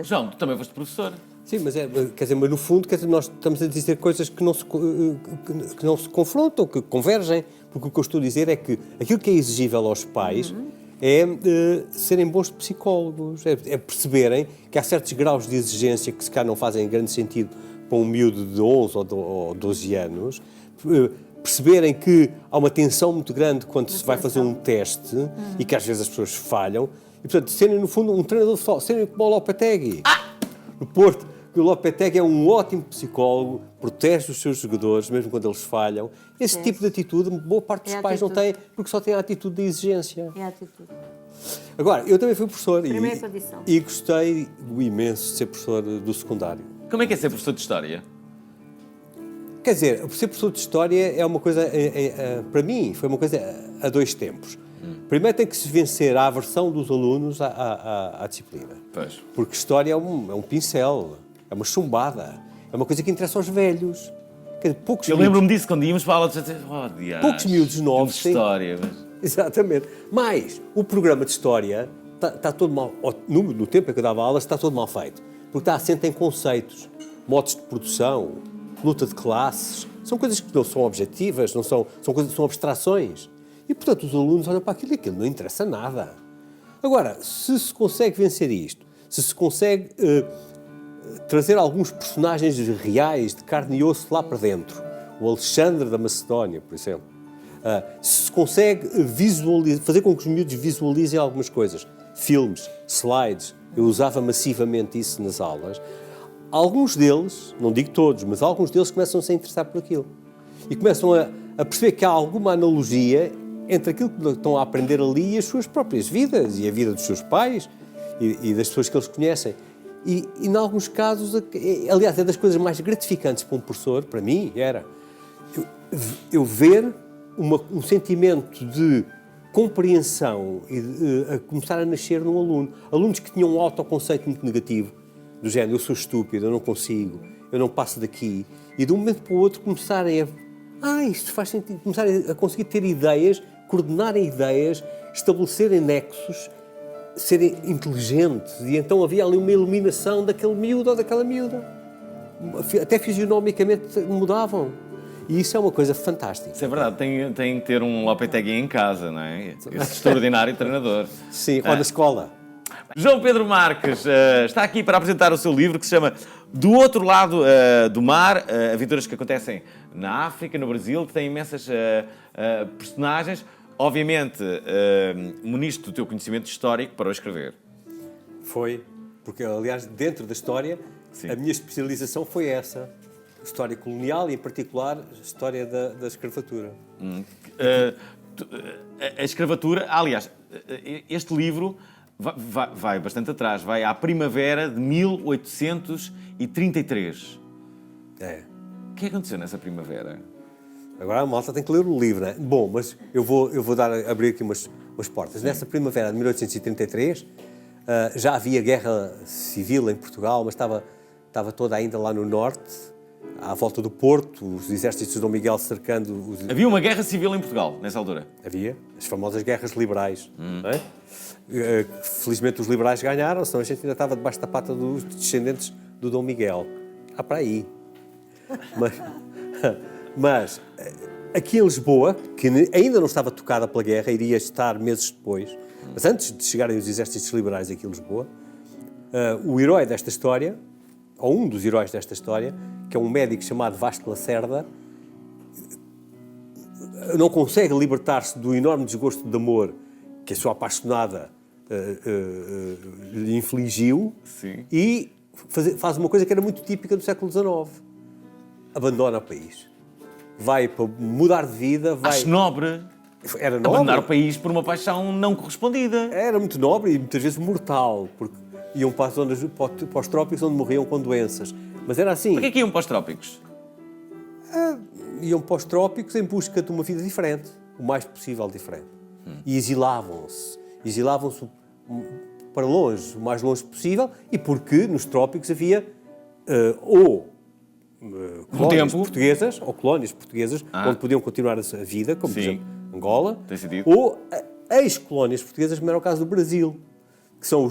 João, tu também foste professor. Sim, mas quer dizer, mas no fundo, quer dizer, nós estamos a dizer coisas que não se confrontam, que convergem, porque o que eu estou a dizer é que aquilo que é exigível aos pais é serem bons psicólogos, é perceberem que há certos graus de exigência que se calhar não fazem grande sentido para um miúdo de 11 ou 12 anos, perceberem que há uma tensão muito grande quando se vai fazer um teste e que às vezes as pessoas falham, e portanto serem no fundo um treinador de futebol, serem como o Lopetegui no Porto, que o Lopetegui é um ótimo psicólogo, protege os seus jogadores mesmo quando eles falham. Esse tipo de atitude boa parte dos pais não tem, porque só tem a atitude de exigência. É a atitude. Agora, eu também fui professor e gostei imenso de ser professor do secundário. Como é que é ser professor de História? Quer dizer, ser professor de História é uma coisa, para mim, foi uma coisa a dois tempos. Primeiro tem que se vencer a aversão dos alunos à disciplina. Pois. Porque História é um pincel, é uma chumbada, é uma coisa que interessa aos velhos. Quer dizer, Eu lembro-me disso quando íamos para a aula de poucos miúdos novos de História. Exatamente. Mas o programa de História está todo mal, no tempo em que eu dava aulas, está todo mal feito. Porque está assente em conceitos, modos de produção, luta de classes. São coisas que não são objetivas, são abstrações. E, portanto, os alunos olham para aquilo e aquilo não interessa nada. Agora, se se consegue vencer isto, se se consegue trazer alguns personagens reais, de carne e osso lá para dentro, o Alexandre da Macedónia, por exemplo, se se consegue fazer com que os miúdos visualizem algumas coisas, filmes, slides, eu usava massivamente isso nas aulas, alguns deles, não digo todos, mas alguns deles começam a se interessar por aquilo. E começam a perceber que há alguma analogia entre aquilo que estão a aprender ali e as suas próprias vidas, e a vida dos seus pais e das pessoas que eles conhecem. E em alguns casos, aliás, é das coisas mais gratificantes para um professor, para mim, era eu ver um sentimento de compreensão e a começar a nascer num aluno. Alunos que tinham um autoconceito muito negativo, do género, eu sou estúpido, eu não consigo, eu não passo daqui, e de um momento para o outro começarem isto faz sentido, começarem a conseguir ter ideias, coordenarem ideias, estabelecerem nexos, serem inteligentes, e então havia ali uma iluminação daquele miúdo ou daquela miúda. Até fisionomicamente mudavam. E isso é uma coisa fantástica. Isso é verdade, tem que ter um Lopetegui em casa, não é? Esse extraordinário treinador. Sim, ou na escola. João Pedro Marques está aqui para apresentar o seu livro que se chama Do Outro Lado do Mar, aventuras que acontecem na África, no Brasil, que tem imensas personagens. Obviamente, muniste do teu conhecimento histórico para o escrever. Foi, porque aliás, dentro da história, sim, a minha especialização foi essa. História colonial e, em particular, história da escravatura. A escravatura, aliás, este livro vai bastante atrás, vai à primavera de 1833. É. O que aconteceu nessa primavera? Agora a malta tem que ler o livro, não é? Bom, mas eu vou abrir aqui umas portas. Sim. Nessa primavera de 1833 já havia guerra civil em Portugal, mas estava toda ainda lá no norte, à volta do Porto, os exércitos de Dom Miguel cercando... Havia uma guerra civil em Portugal, nessa altura? Havia. As famosas guerras liberais. Não é? Felizmente os liberais ganharam, senão a gente ainda estava debaixo da pata dos descendentes do Dom Miguel. Para aí. Mas aqui em Lisboa, que ainda não estava tocada pela guerra, iria estar meses depois, mas antes de chegarem os exércitos liberais aqui em Lisboa, o herói desta história, ou um dos heróis desta história, que é um médico chamado Vasco Lacerda, não consegue libertar-se do enorme desgosto de amor que a sua apaixonada lhe infligiu. Sim. E faz uma coisa que era muito típica do século XIX. Abandona o país. Vai para mudar de vida. Acho nobre. Era nobre. Abandonar o país por uma paixão não correspondida. Era muito nobre e muitas vezes mortal, porque iam para os trópicos onde morriam com doenças. Mas era assim. Porquê que iam para os trópicos? Iam para os trópicos em busca de uma vida diferente, o mais possível diferente. E exilavam-se. Exilavam-se para longe, o mais longe possível, e porque nos trópicos havia colónias portuguesas, onde podiam continuar a vida, como por exemplo Angola, ou ex-colónias portuguesas, como era o caso do Brasil, que são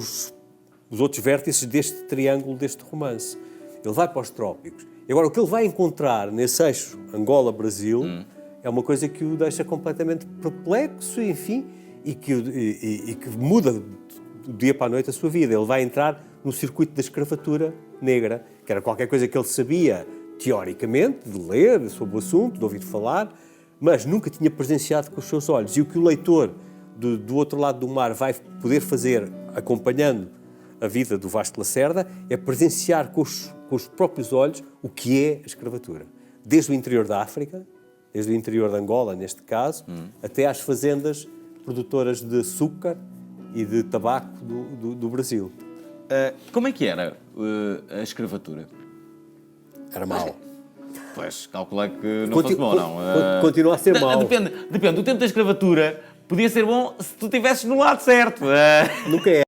os outros vértices deste triângulo, deste romance. Ele vai para os trópicos. E agora, o que ele vai encontrar nesse eixo Angola-Brasil é uma coisa que o deixa completamente perplexo, enfim, e que muda do dia para a noite a sua vida. Ele vai entrar no circuito da escravatura negra, que era qualquer coisa que ele sabia, teoricamente, de ler sobre o assunto, de ouvir falar, mas nunca tinha presenciado com os seus olhos. E o que o leitor do outro lado do mar vai poder fazer, acompanhando a vida do Vasco Lacerda, é presenciar com os próprios olhos o que é a escravatura. Desde o interior da África, desde o interior de Angola, neste caso, até às fazendas produtoras de açúcar e de tabaco do Brasil. Como é que era a escravatura? Era mau. Pois, calculei que não fosse bom, não. Continua a ser mau. Depende. O tempo da escravatura podia ser bom se tu estivesses no lado certo. Nunca é.